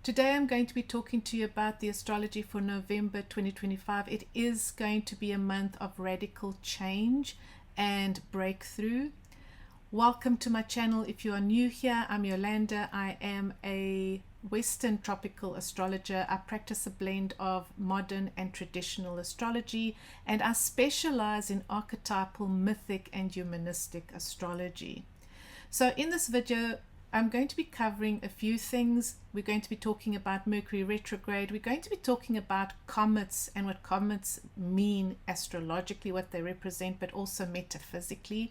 Today I'm going to be talking to you about the astrology for November 2025. It is going to be a month of radical change and breakthrough. Welcome to my channel. If you are new here, I'm Yolanda. I am a Western tropical astrologer. I practice a blend of modern and traditional astrology, and I specialize in archetypal, mythic, and humanistic astrology. So in this video, I'm going to be covering a few things. We're going to be talking about Mercury Retrograde. We're going to be talking about comets and what comets mean astrologically, what they represent, but also metaphysically.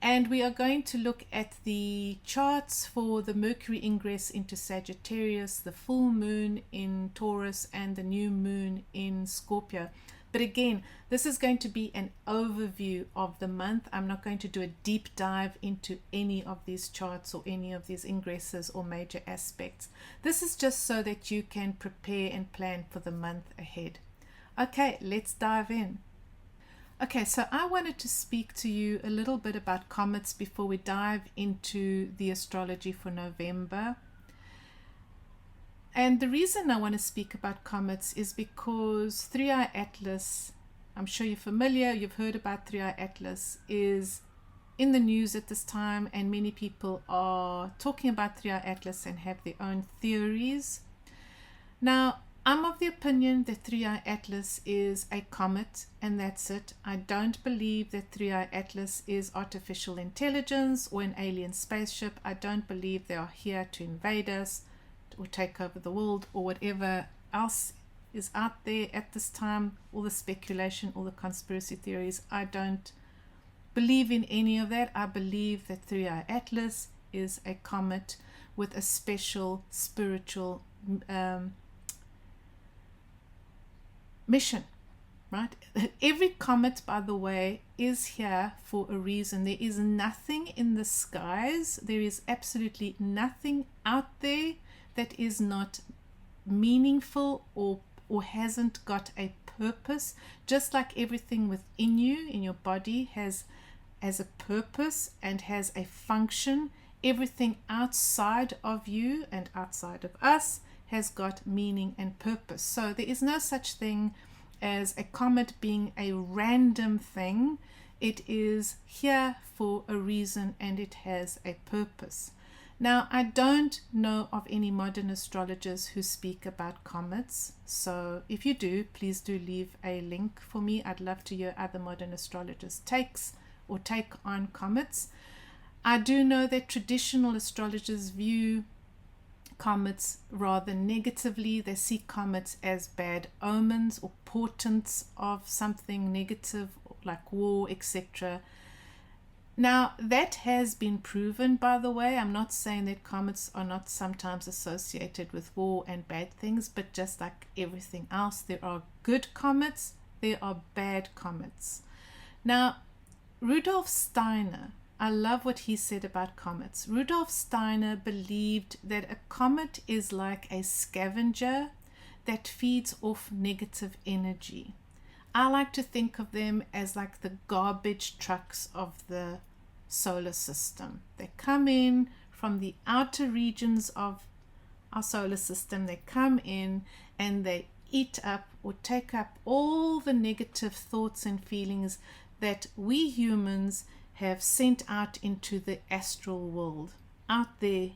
And we are going to look at the charts for the Mercury Ingress into Sagittarius, the full moon in Taurus, and the new moon in Scorpio. But again, this is going to be an overview of the month. I'm not going to do a deep dive into any of these charts or any of these ingresses or major aspects. This is just so that you can prepare and plan for the month ahead. Okay, let's dive in. Okay, so I wanted to speak to you a little bit about comets before we dive into the astrology for November. And the reason I want to speak about comets is because 3i Atlas, I'm sure you're familiar, you've heard about 3i Atlas, is in the news at this time, and many people are talking about 3i Atlas and have their own theories. Now, I'm of the opinion that 3i Atlas is a comet, and that's it. I don't believe that 3i Atlas is artificial intelligence or an alien spaceship. I don't believe they are here to invade us or take over the world or whatever else is out there at this time, all the speculation, all the conspiracy theories. I don't believe in any of that. I believe that 3i Atlas is a comet with a special spiritual mission, right? Every comet, by the way, is here for a reason. There is nothing in the skies, there is absolutely nothing out there that is not meaningful or hasn't got a purpose. Just like everything within you, in your body, has a purpose and has a function, everything outside of you and outside of us has got meaning and purpose. So there is no such thing as a comet being a random thing. It is here for a reason and it has a purpose. Now, I don't know of any modern astrologers who speak about comets. So if you do, please do leave a link for me. I'd love to hear other modern astrologers' takes or take on comets. I do know that traditional astrologers view comets rather negatively. They see comets as bad omens or portents of something negative like war, etc. Now, that has been proven, by the way. I'm not saying that comets are not sometimes associated with war and bad things, but just like everything else, there are good comets, there are bad comets. Now, Rudolf Steiner, I love what he said about comets. Rudolf Steiner believed that a comet is like a scavenger that feeds off negative energy. I like to think of them as like the garbage trucks of the solar system. They come in from the outer regions of our solar system. They come in and they eat up or take up all the negative thoughts and feelings that we humans have sent out into the astral world, out there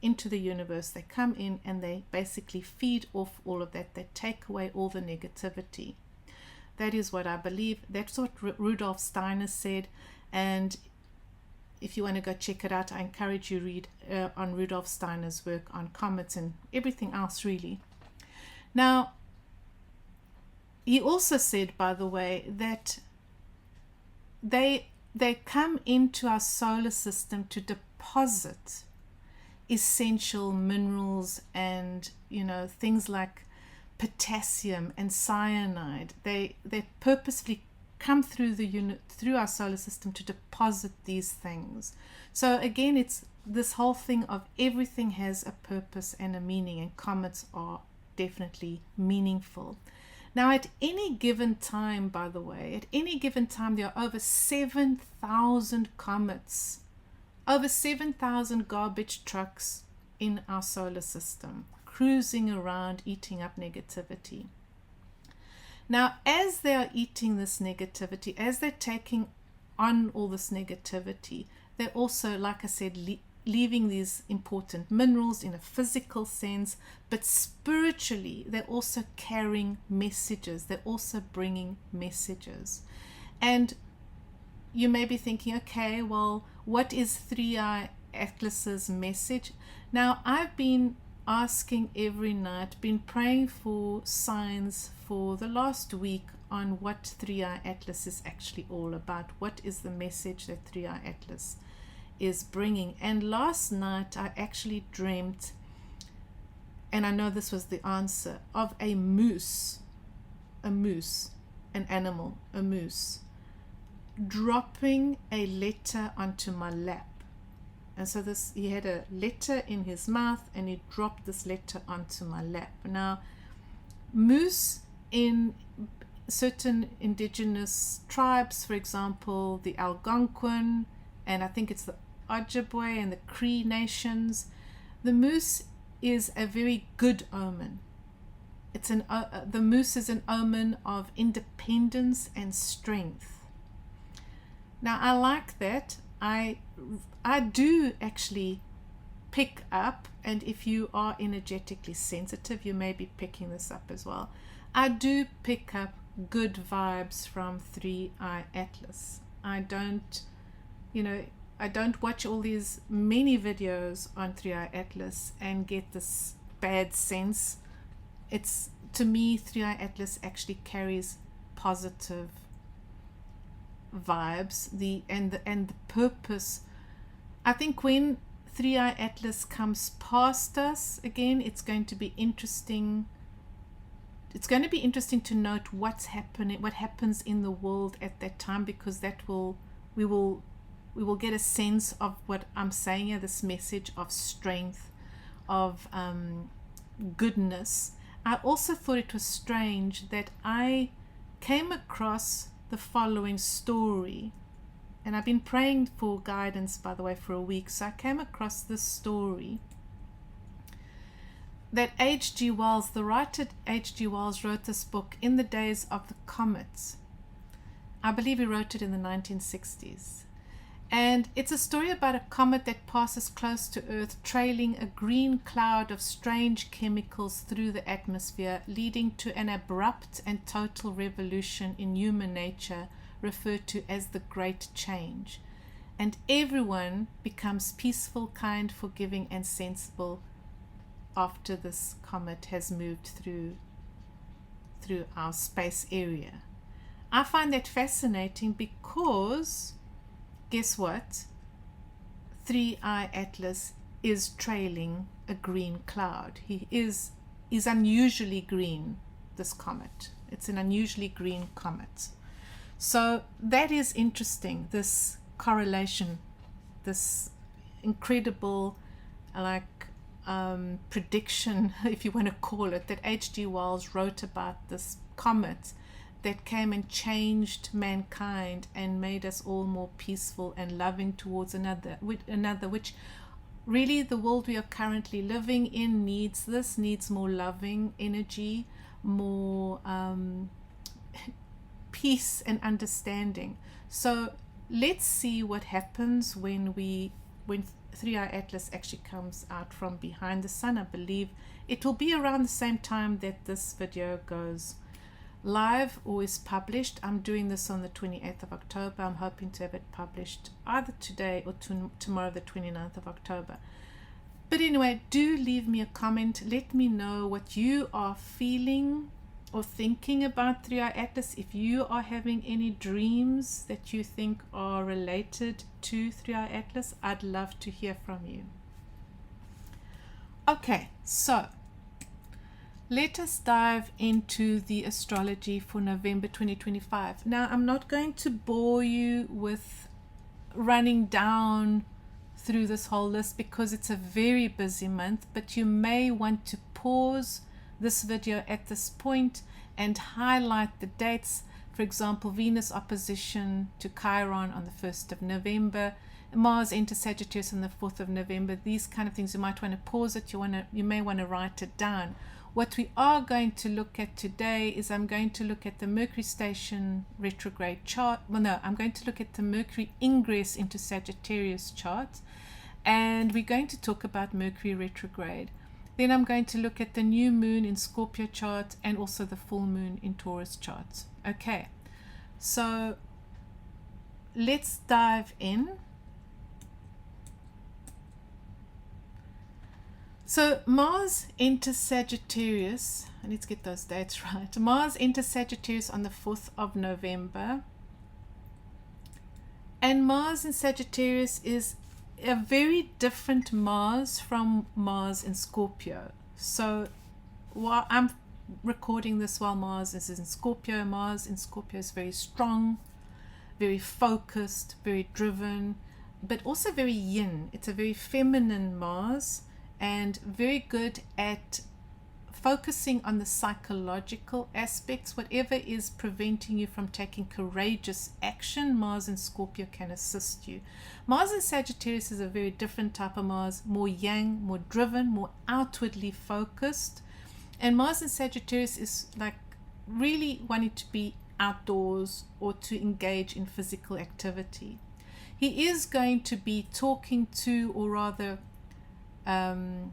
into the universe. They come in and they basically feed off all of that. They take away all the negativity. That is what I believe. That's what Rudolf Steiner said. And if you want to go check it out, I encourage you to read on Rudolf Steiner's work on comets and everything else, really. Now, he also said, by the way, that they come into our solar system to deposit essential minerals and, things like potassium and cyanide. They purposefully come through through our solar system to deposit these things. So again, it's this whole thing of everything has a purpose and a meaning, and comets are definitely meaningful. Now, at any given time, by the way, at any given time, there are over 7,000 comets, over 7,000 garbage trucks in our solar system. cruising around eating up negativity. Now, as they are eating this negativity, as they're taking on all this negativity, they're also, like I said, leaving these important minerals in a physical sense, but spiritually, they're also carrying messages. They're also bringing messages. And you may be thinking, okay, well, what is 3i Atlas's message? Now, I've been asking every night, been praying for signs for the last week on what 3i Atlas is actually all about. What is the message that 3i Atlas is bringing? And last night I actually dreamt, and I know this was the answer, of a moose, an animal, a moose, dropping a letter onto my lap. And so he had a letter in his mouth, and he dropped this letter onto my lap. Now, moose in certain indigenous tribes, for example, the Algonquin, and I think it's the Ojibwe and the Cree nations, the moose is a very good omen. The moose is an omen of independence and strength. Now, I like that. I do actually pick up, and if you are energetically sensitive, you may be picking this up as well. I do pick up good vibes from 3i Atlas. I don't watch all these many videos on 3i Atlas and get this bad sense. It's, to me, 3i Atlas actually carries positive vibes, and the purpose. I think when 3i Atlas comes past us again, it's going to be interesting. It's going to be interesting to note what happens in the world at that time, because we will get a sense of what I'm saying here, this message of strength, of goodness. I also thought it was strange that I came across the following story, and I've been praying for guidance, by the way, for a week. So I came across this story that H.G. Wells, the writer H.G. Wells, wrote this book in the days of the comets. I believe he wrote it in the 1960s. And it's a story about a comet that passes close to Earth, trailing a green cloud of strange chemicals through the atmosphere, leading to an abrupt and total revolution in human nature, referred to as the Great Change. And everyone becomes peaceful, kind, forgiving, and sensible after this comet has moved through our space area. I find that fascinating because, guess what? 3i Atlas is trailing a green cloud. Is unusually green, this comet. It's an unusually green comet. So that is interesting, this correlation, this incredible prediction, if you want to call it, that H.G. Wells wrote about this comet that came and changed mankind and made us all more peaceful and loving towards another, which really the world we are currently living in needs more loving energy, more peace and understanding. So let's see what happens when 3i Atlas actually comes out from behind the sun. I believe it will be around the same time that this video goes live or is published. I'm doing this on the 28th of October. I'm hoping to have it published either today or tomorrow, the 29th of October. But anyway, do leave me a comment. Let me know what you are feeling or thinking about 3i Atlas. If you are having any dreams that you think are related to 3i Atlas, I'd love to hear from you. Okay, so let us dive into the astrology for November 2025. Now, I'm not going to bore you with running down through this whole list because it's a very busy month, but you may want to pause this video at this point and highlight the dates. For example, Venus opposition to Chiron on the 1st of November, Mars enters Sagittarius on the 4th of November. These kind of things, you might want to pause it. You may want to write it down. What we are going to look at today is I'm going to look at the Mercury station retrograde chart. Well, no, I'm going to look at the Mercury ingress into Sagittarius chart. And we're going to talk about Mercury retrograde. Then I'm going to look at the new moon in Scorpio chart and also the full moon in Taurus chart. Okay, so let's dive in. So Mars enters Sagittarius. Let's get those dates right. Mars enters Sagittarius on the 4th of November. And Mars in Sagittarius is a very different Mars from Mars in Scorpio. So while I'm recording this while Mars is in Scorpio, Mars in Scorpio is very strong, very focused, very driven, but also very yin. It's a very feminine Mars and very good at focusing on the psychological aspects. Whatever is preventing you from taking courageous action, Mars in Scorpio can assist you. Mars in Sagittarius is a very different type of Mars, more yang, more driven, more outwardly focused. And Mars in Sagittarius is like really wanting to be outdoors or to engage in physical activity. He is going to be talking to, or rather, how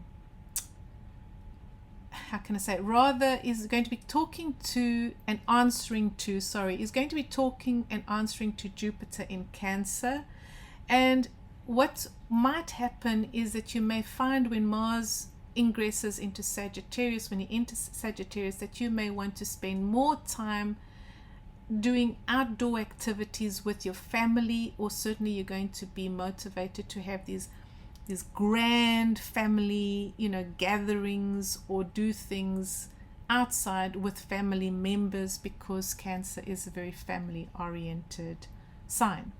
can I say it? Rather is going to be talking to and answering to, is going to be talking and answering to Jupiter in Cancer. And what might happen is that you may find when Mars ingresses into Sagittarius, when he enters Sagittarius, that you may want to spend more time doing outdoor activities with your family, or certainly you're going to be motivated to have these grand family, gatherings, or do things outside with family members, because Cancer is a very family oriented sign.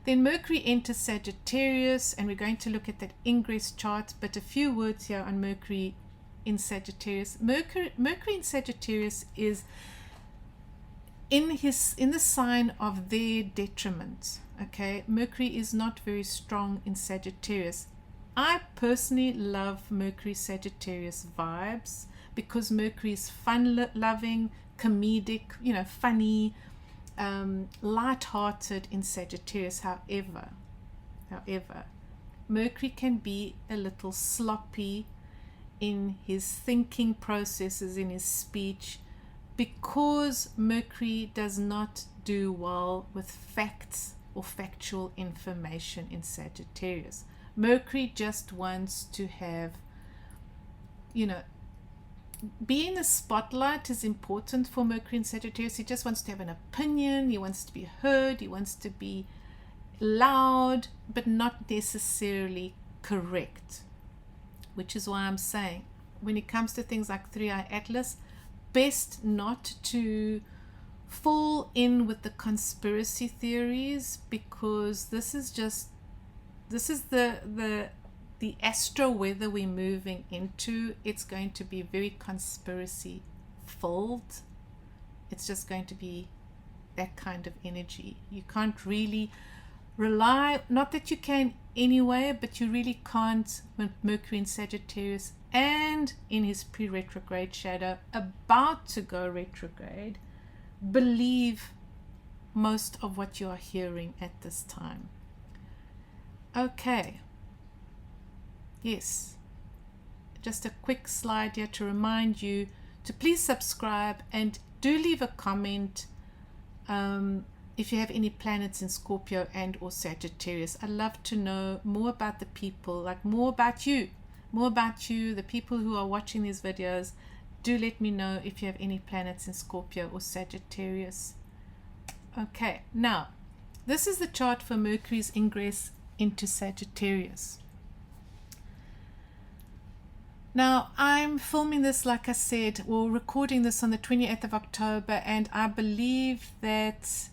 Then Mercury enters Sagittarius, and we're going to look at that ingress chart, but a few words here on Mercury in Sagittarius. Mercury in Sagittarius is in the sign of their detriment. Okay, Mercury is not very strong in Sagittarius. I personally love Mercury Sagittarius vibes because Mercury is fun-loving, comedic, funny, light-hearted in Sagittarius. However, Mercury can be a little sloppy in his thinking processes, in his speech, because Mercury does not do well with facts or factual information in Sagittarius. Mercury just wants to have, be in the spotlight is important for Mercury in Sagittarius. He just wants to have an opinion. He wants to be heard. He wants to be loud, but not necessarily correct. Which is why I'm saying, when it comes to things like 3i Atlas, best not to fall in with the conspiracy theories, because this is the astro weather we're moving into. It's going to be very conspiracy filled. It's just going to be that kind of energy. You can't really rely, not that you can anyway, but you really can't, with Mercury in Sagittarius and in his pre-retrograde shadow, about to go retrograde, believe most of what you are hearing at this time. Okay, yes, just a quick slide here to remind you to please subscribe and do leave a comment if you have any planets in Scorpio and or Sagittarius. I'd love to know more about the people, like more about you, the people who are watching these videos. Do let me know if you have any planets in Scorpio or Sagittarius. Okay, now this is the chart for Mercury's ingress into Sagittarius. Now I'm filming this, like I said, or recording this on the 28th of October, and I believe that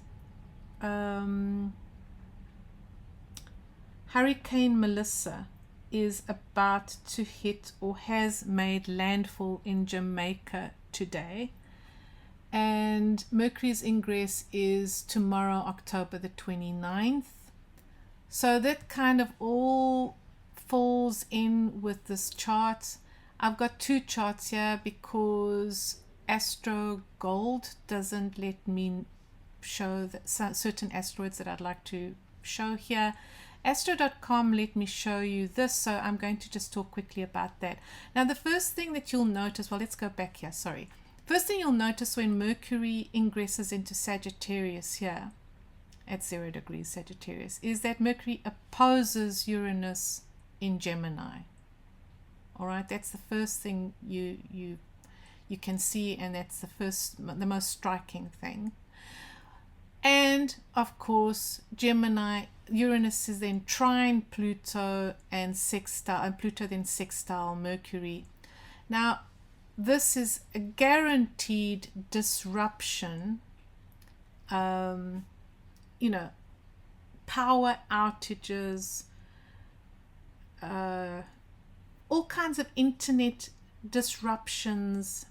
Hurricane Melissa is about to hit, or has made landfall in Jamaica today, and Mercury's ingress is tomorrow, October the 29th. So that kind of all falls in with this chart. I've got two charts here because Astro Gold doesn't let me show certain asteroids that I'd like to show here. Astro.com let me show you this, so I'm going to just talk quickly about that. Now, the first thing that you'll notice, well, let's go back here, sorry. First thing you'll notice when Mercury ingresses into Sagittarius here, at 0 degrees Sagittarius, is that Mercury opposes Uranus in Gemini. All right, that's the first thing you can see, and that's the most striking thing. And of course, Gemini, Uranus is then trine Pluto and Pluto then sextile Mercury. Now, this is a guaranteed disruption, power outages, all kinds of internet disruptions,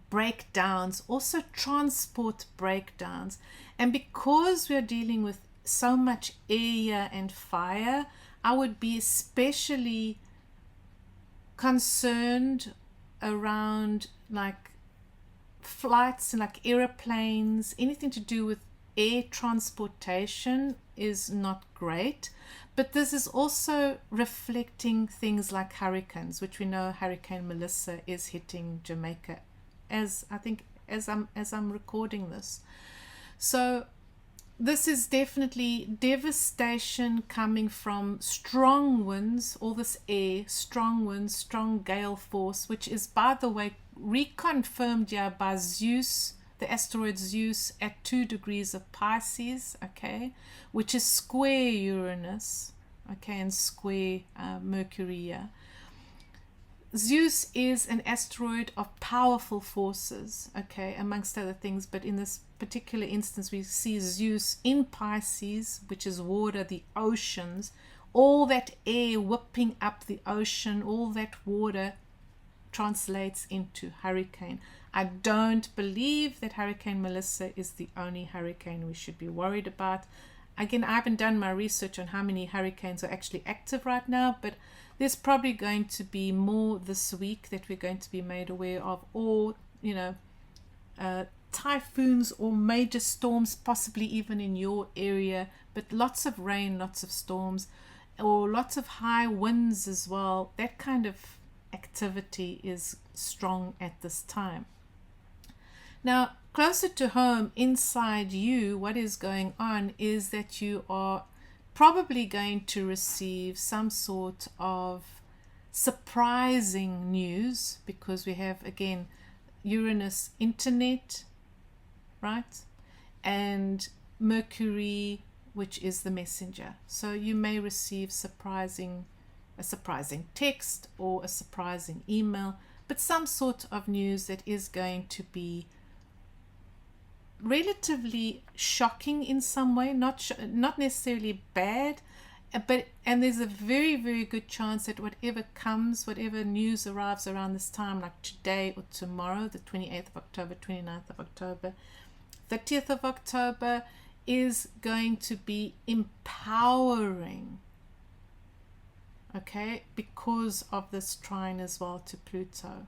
breakdowns, also transport breakdowns. And because we are dealing with so much air and fire, I would be especially concerned around like flights, like aeroplanes, anything to do with air transportation is not great. But this is also reflecting things like hurricanes, which we know Hurricane Melissa is hitting Jamaica as I'm recording this. So this is definitely devastation coming from strong winds, all this air, strong winds, strong gale force, which is, by the way, reconfirmed here by Zeus, the asteroid Zeus at 2 degrees of Pisces, okay, which is square Uranus, okay, and square Mercury here. Zeus is an asteroid of powerful forces, okay, amongst other things, but in this particular instance we see Zeus in Pisces, which is water, the oceans, all that air whipping up the ocean, all that water translates into hurricane. I don't believe that Hurricane Melissa is the only hurricane we should be worried about. Again, I haven't done my research on how many hurricanes are actually active right now, but there's probably going to be more this week that we're going to be made aware of, or, typhoons or major storms, possibly even in your area, but lots of rain, lots of storms, or lots of high winds as well. That kind of activity is strong at this time. Now, closer to home, inside you, what is going on is that you are probably going to receive some sort of surprising news, because we have, again, Uranus internet, right? And Mercury, which is the messenger. So you may receive a surprising text or a surprising email, but some sort of news that is going to be relatively shocking in some way, not necessarily bad, and there's a very, very good chance that whatever news arrives around this time, like today or tomorrow, the 28th of October, 29th of October, 30th of October, is going to be empowering, okay, because of this trine as well to Pluto.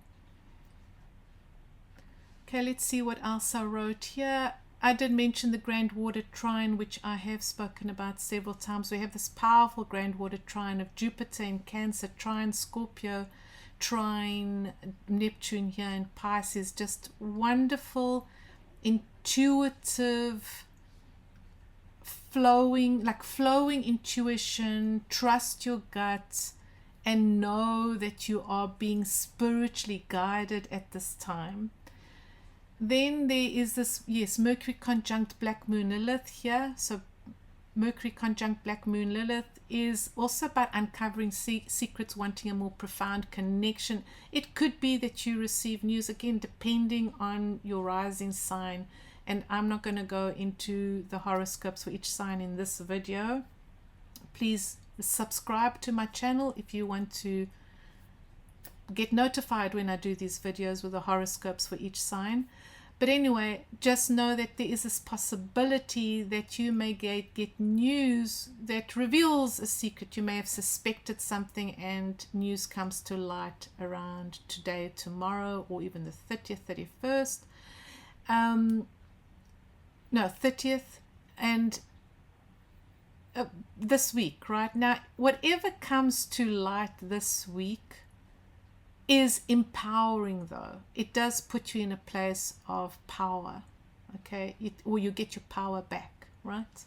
Okay, let's see what else I wrote here. I did mention the Grand Water Trine, which I have spoken about several times. We have this powerful Grand Water Trine of Jupiter in Cancer, trine Scorpio, trine Neptune here in Pisces. Just wonderful, intuitive, flowing intuition. Trust your gut and know that you are being spiritually guided at this time. Then there is this, Mercury conjunct Black Moon Lilith here. So Mercury conjunct Black Moon Lilith is also about uncovering secrets, wanting a more profound connection. It could be that you receive news, again, depending on your rising sign. And I'm not going to go into the horoscopes for each sign in this video. Please subscribe to my channel if you want to get notified when I do these videos with the horoscopes for each sign. But anyway, just know that there is this possibility that you may get news that reveals a secret. You may have suspected something and news comes to light around today, tomorrow, or even the 30th, 31st. No, 30th, and this week, right? Now, whatever comes to light this week is empowering, though. It does put you in a place of power, okay? Or you get your power back, right?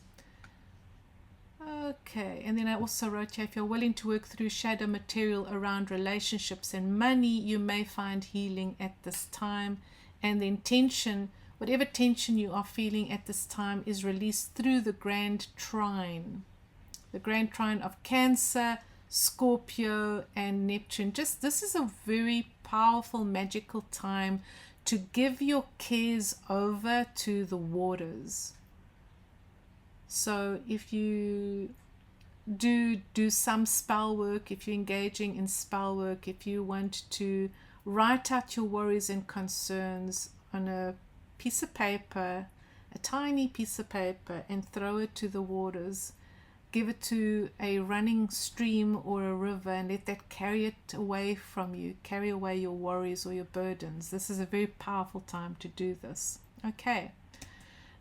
Okay, and then I also wrote here, if you're willing to work through shadow material around relationships and money, you may find healing at this time. And then tension, whatever tension you are feeling at this time, is released through the grand trine. The grand trine of Cancer, Scorpio, and Neptune. Just this is a very powerful, magical time to give your cares over to the waters. So if you do some spell work, if you're engaging in spell work, if you want to write out your worries and concerns on a piece of paper, a tiny piece of paper, and throw it to the waters, give it to a running stream or a river, and let that carry it away from you, carry away your worries or your burdens. This is a very powerful time to do this. Okay,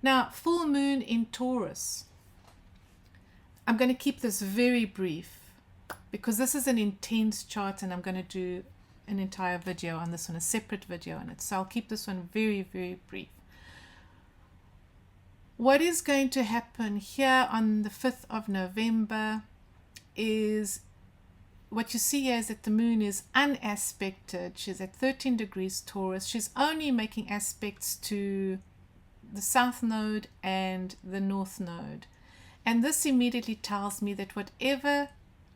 now full moon in Taurus. I'm going to keep this very brief because this is an intense chart, and I'm going to do an entire video on this one, a separate video on it. So I'll keep this one very, very brief. What is going to happen here on the 5th of November is, what you see here is that the moon is unaspected. She's at 13 degrees Taurus. She's only making aspects to the south node and the north node. And this immediately tells me that whatever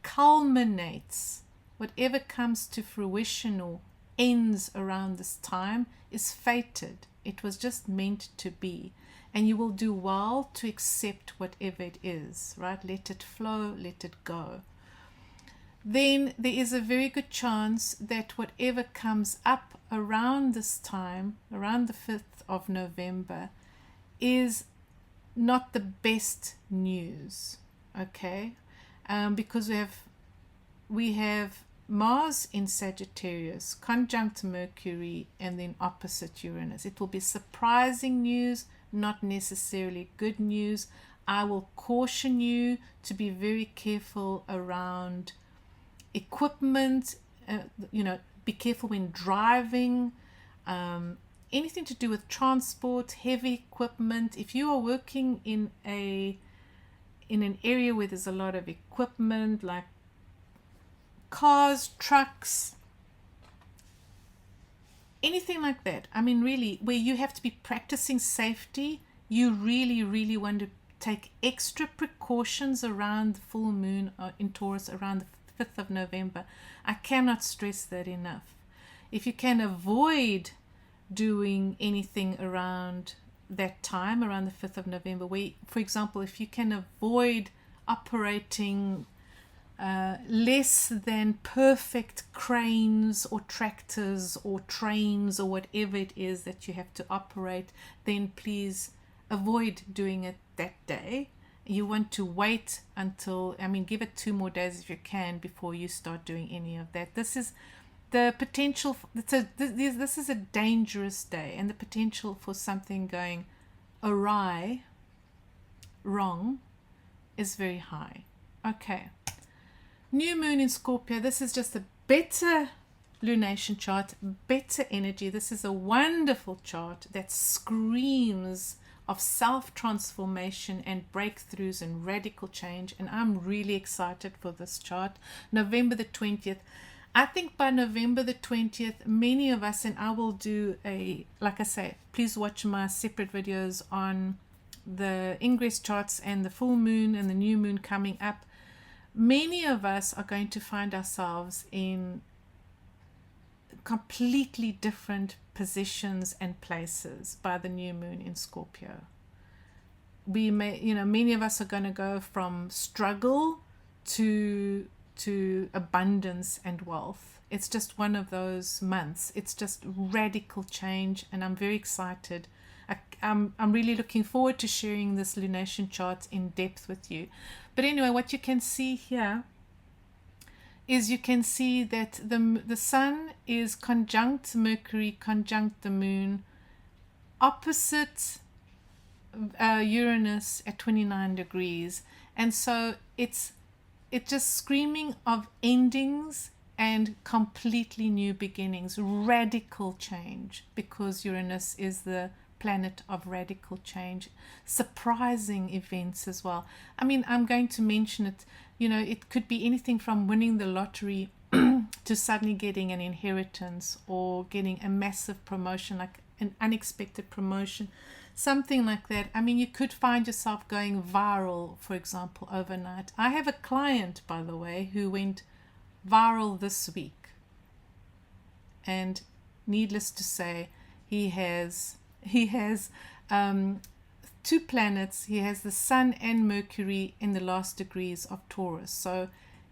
culminates, whatever comes to fruition or ends around this time is fated. It was just meant to be. And you will do well to accept whatever it is, right? Let it flow, let it go. Then there is a very good chance that whatever comes up around this time, around the 5th of November, is not the best news, okay? Because we have Mars in Sagittarius, conjunct Mercury, and then opposite Uranus. It will be surprising news, not necessarily good news. I will caution you to be very careful around equipment. Be careful when driving. Anything to do with transport, heavy equipment. If you are working in an area where there's a lot of equipment, like cars, trucks, anything like that, I mean, really, where you have to be practicing safety, you really, really want to take extra precautions around the full moon in Taurus around the 5th of November. I cannot stress that enough. If you can avoid doing anything around that time, around the 5th of November, where, for example, if you can avoid operating less than perfect cranes or tractors or trains or whatever it is that you have to operate, then please avoid doing it that day. You want to wait until, give it 2 more days if you can before you start doing any of that. This is the potential, this is a dangerous day, and the potential for something going awry, wrong, is very high. Okay. New moon in Scorpio. This is just a better lunation chart, better energy. This is a wonderful chart that screams of self-transformation and breakthroughs and radical change. And I'm really excited for this chart. November the 20th. I think by November the 20th, many of us, and I will do like I say, please watch my separate videos on the Ingress charts and the full moon and the new moon coming up. Many of us are going to find ourselves in completely different positions and places by the new moon in Scorpio. We may, many of us are going to go from struggle to abundance and wealth. It's just one of those months. It's just radical change, and I'm very excited. I'm really looking forward to sharing this lunation chart in depth with you. But anyway, what you can see here is you can see that the sun is conjunct Mercury, conjunct the moon, opposite Uranus at 29 degrees. And so it's just screaming of endings and completely new beginnings, radical change, because Uranus is the planet of radical change, surprising events as well. I mean, I'm going to mention it, it could be anything from winning the lottery to suddenly getting an inheritance or getting a massive promotion, like an unexpected promotion, something like that. I mean, you could find yourself going viral, for example, overnight. I have a client, by the way, who went viral this week, and needless to say, he has two planets. He has the Sun and Mercury in the last degrees of Taurus, so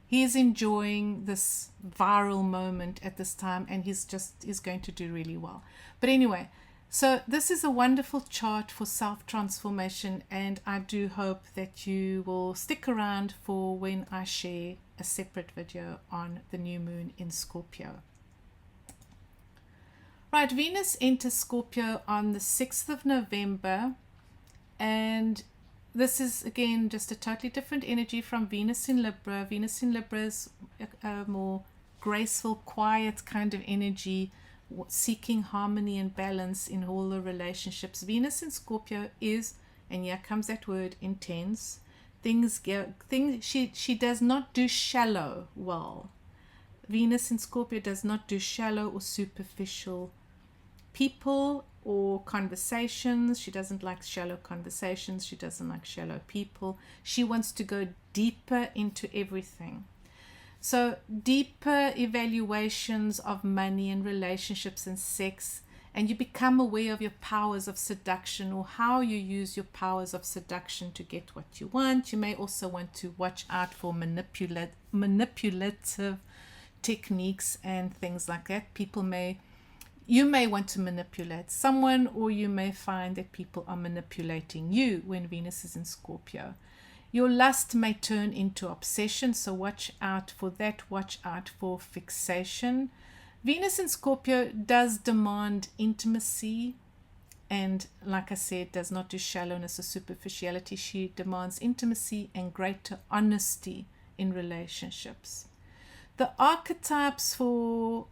he is enjoying this viral moment at this time, and he's going to do really well. But anyway, so this is a wonderful chart for self-transformation, and I do hope that you will stick around for when I share a separate video on the new moon in Scorpio. Right, Venus enters Scorpio on the 6th of November, and this is again just a totally different energy from Venus in Libra. Venus in Libra is a more graceful, quiet kind of energy, seeking harmony and balance in all the relationships. Venus in Scorpio is, and here comes that word, intense. She does not do shallow well. Venus in Scorpio does not do shallow or superficial people or conversations. She doesn't like shallow conversations. She doesn't like shallow people. She wants to go deeper into everything. So deeper evaluations of money and relationships and sex, and you become aware of your powers of seduction, or how you use your powers of seduction to get what you want. You may also want to watch out for manipulative techniques and things like that. You may want to manipulate someone, or you may find that people are manipulating you when Venus is in Scorpio. Your lust may turn into obsession, so watch out for that. Watch out for fixation. Venus in Scorpio does demand intimacy, and like I said, does not do shallowness or superficiality. She demands intimacy and greater honesty in relationships. The archetypes for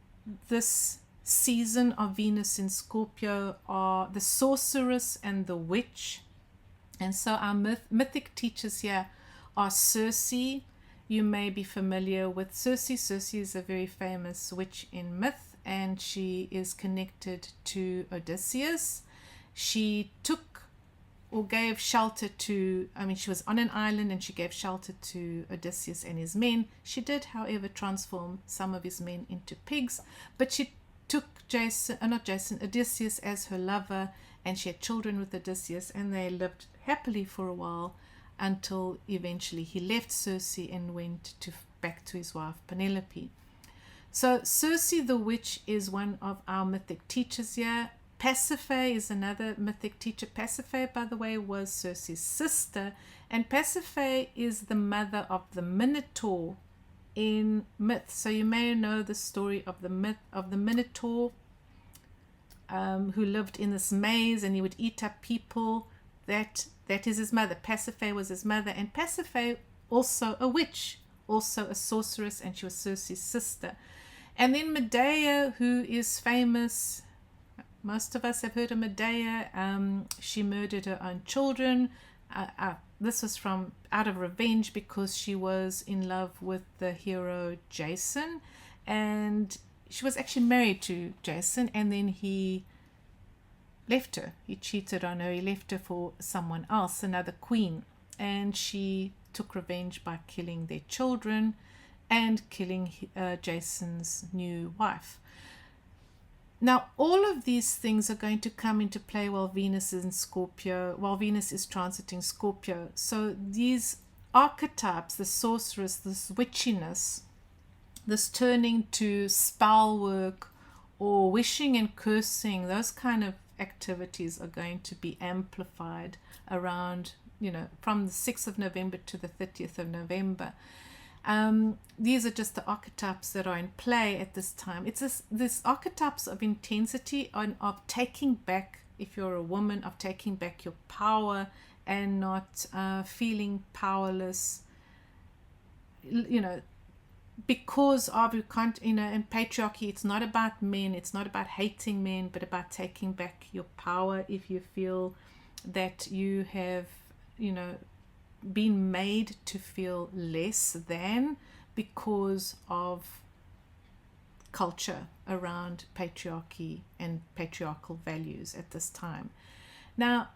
this season of Venus in Scorpio are the sorceress and the witch. And so our mythic teachers here are Circe. You may be familiar with Circe. Circe is a very famous witch in myth, and she is connected to Odysseus. She took or gave shelter to, she was on an island and she gave shelter to Odysseus and his men. She did, however, transform some of his men into pigs, but she took Odysseus as her lover, and she had children with Odysseus, and they lived happily for a while until eventually he left Circe and went back to his wife Penelope. So Circe the witch is one of our mythic teachers here. Pasiphae is another mythic teacher. Pasiphae, by the way, was Circe's sister, and Pasiphae is the mother of the Minotaur in myth. So you may know the story of the myth of the Minotaur, who lived in this maze, and he would eat up people. That is his mother. Pasiphae was his mother, and Pasiphae also a witch, also a sorceress, and she was Circe's sister. And then Medea, who is famous. Most of us have heard of Medea. She murdered her own children. This was out of revenge, because she was in love with the hero Jason, and she was actually married to Jason, and then he left her. He cheated on her. He left her for someone else, another queen, and she took revenge by killing their children and killing Jason's new wife. Now, all of these things are going to come into play while Venus is in Scorpio, while Venus is transiting Scorpio. So these archetypes, the sorceress, this witchiness, this turning to spell work or wishing and cursing, those kind of activities are going to be amplified around, from the 6th of November to the 30th of November. These are just the archetypes that are in play at this time. It's this archetypes of intensity and of taking back, if you're a woman, of taking back your power and not feeling powerless, because of, you can't, in patriarchy, it's not about men, it's not about hating men, but about taking back your power if you feel that you have, been made to feel less than because of culture around patriarchy and patriarchal values at this time. Now,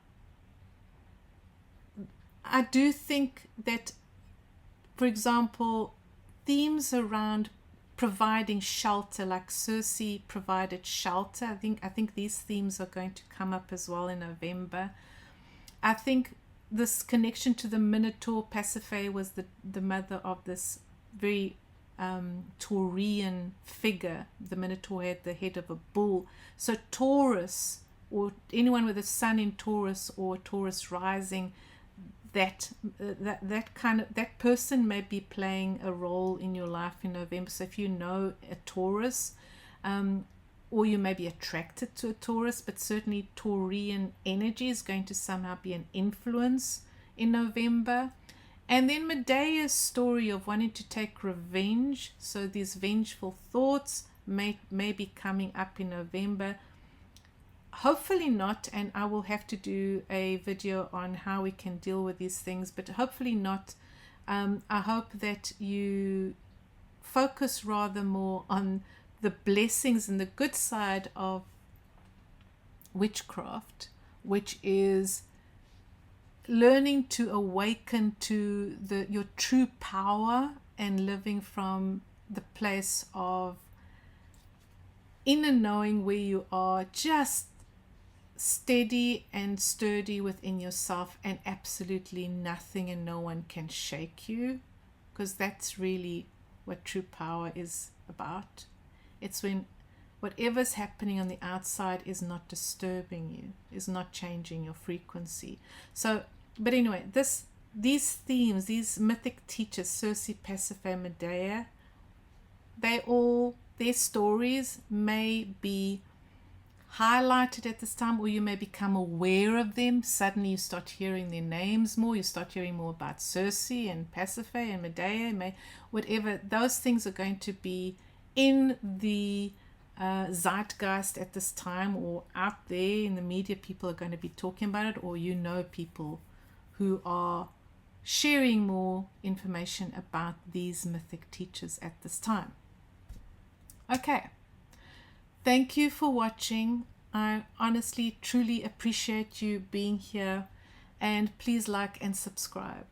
I do think that, for example, themes around providing shelter, like Circe provided shelter, I think these themes are going to come up as well in November. I think this connection to the Minotaur, Pasiphae was the mother of this very Taurian figure. The Minotaur had the head of a bull. So Taurus, or anyone with a sun in Taurus or Taurus rising, that person may be playing a role in your life in November. So if you know a Taurus, or you may be attracted to a Taurus, but certainly Taurian energy is going to somehow be an influence in November. And then Medea's story of wanting to take revenge, so these vengeful thoughts may be coming up in November. Hopefully not, and I will have to do a video on how we can deal with these things, but hopefully not. I hope that you focus rather more on the blessings and the good side of witchcraft, which is learning to awaken to your true power and living from the place of inner knowing, where you are just steady and sturdy within yourself, and absolutely nothing and no one can shake you, because that's really what true power is about. It's when whatever's happening on the outside is not disturbing you, is not changing your frequency. So, but anyway, these themes, these mythic teachers, Circe, Pasiphae, Medea, their stories may be highlighted at this time, or you may become aware of them. Suddenly you start hearing their names more, you start hearing more about Circe and Pasiphae and Medea, whatever. Those things are going to be in the zeitgeist at this time, or out there in the media. People are going to be talking about it, or people who are sharing more information about these mythic teachers at this time. Okay, thank you for watching. I honestly, truly appreciate you being here, and please like and subscribe.